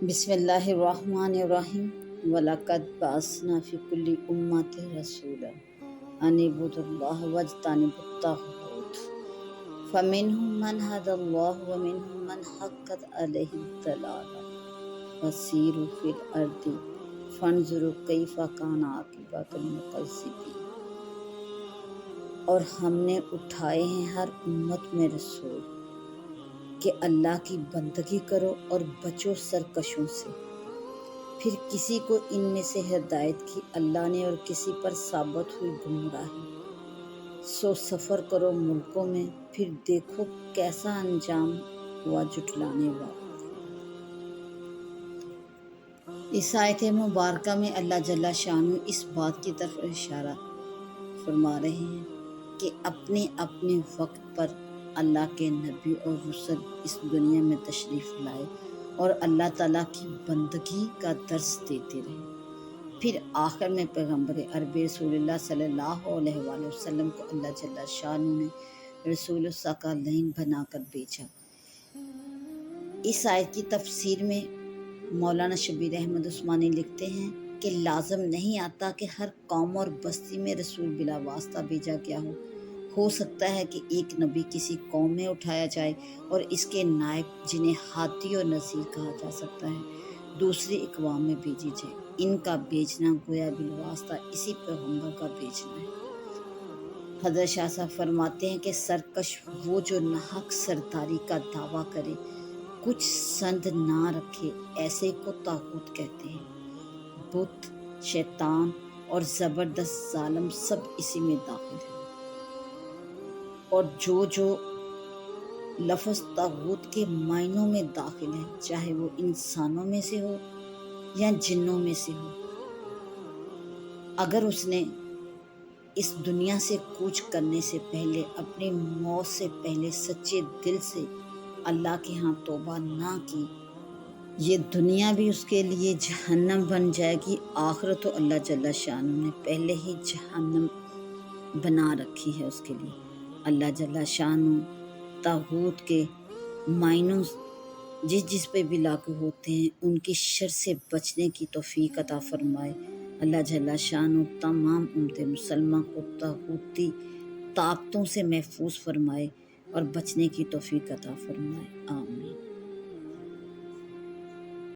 بسم اللہ الرحمن الرحیم وَلَقَدْ بَعَثْنَا فِي كُلِّ أُمَّةٍ رَسُولًا أَنِ اعْبُدُوا اللَّهَ وَاجْتَنِبُوا الطَّاغُوتَ فَمِنْهُم مَّنْ هَدَى اللَّهُ وَمِنْهُم مَّنْ حَقَّتْ عَلَيْهِ الضَّلَالَةُ فَسِيرُوا فِي الْأَرْضِ فَانظُرُوا كَيْفَ كَانَ عَاقِبَةُ الْمُكَذِّبِينَ۔ اور ہم نے اٹھائے ہیں ہر امت میں رسول کہ اللہ کی بندگی کرو اور بچو سرکشوں سے۔ پھر کسی کو ان میں سے ہدایت کی اللہ نے اور کسی پر ثابت ہوئی گمراہی۔ سو سفر کرو ملکوں میں، پھر دیکھو کیسا انجام ہوا جھٹلانے والوں کا۔ اس آیت مبارکہ میں اللہ جل شانہ اس بات کی طرف اشارہ فرما رہے ہیں کہ اپنے اپنے وقت پر اللہ کے نبی اور رسل اس دنیا میں تشریف لائے اور اللہ تعالیٰ کی بندگی کا درس دیتے رہے۔ پھر آخر میں پیغمبر عربی رسول اللہ صلی اللہ علیہ وآلہ وسلم کو اللہ جل شانہ نے رسول الثقلین بنا کر بھیجا۔ اس آیت کی تفسیر میں مولانا شبیر احمد عثمانی لکھتے ہیں کہ لازم نہیں آتا کہ ہر قوم اور بستی میں رسول بلا واسطہ بھیجا گیا ہو سکتا ہے کہ ایک نبی کسی قوم میں اٹھایا جائے اور اس کے نائب جنہیں ہادی اور نذیر کہا جا سکتا ہے دوسری اقوام میں بھیجی جائے۔ ان کا بھیجنا گویا بالواسطہ اسی پیغمبر کا بھیجنا ہے۔ حضرت شاہ صاحب فرماتے ہیں کہ سرکش وہ جو ناحق سرداری کا دعویٰ کرے، کچھ سند نہ رکھے، ایسے کو طاغوت کہتے ہیں۔ بت، شیطان اور زبردست ظالم سب اسی میں داخل ہیں۔ اور جو لفظ طاغوت کے معنوں میں داخل ہے، چاہے وہ انسانوں میں سے ہو یا جنوں میں سے ہو، اگر اس نے اس دنیا سے کوچ کرنے سے پہلے اپنی موت سے پہلے سچے دل سے اللہ کے ہاں توبہ نہ کی، یہ دنیا بھی اس کے لیے جہنم بن جائے گی۔ آخرت تو اللہ جل شانہ نے پہلے ہی جہنم بنا رکھی ہے اس کے لیے۔ اللہ جل شانہ طاغوت کے معنوں جس پہ بھی لاگو ہوتے ہیں ان کی شر سے بچنے کی توفیق عطا فرمائے۔ اللہ جل شانہ تمام امت مسلمہ کو طاغوتی طاقتوں سے محفوظ فرمائے اور بچنے کی توفیق عطا فرمائے۔ آمین۔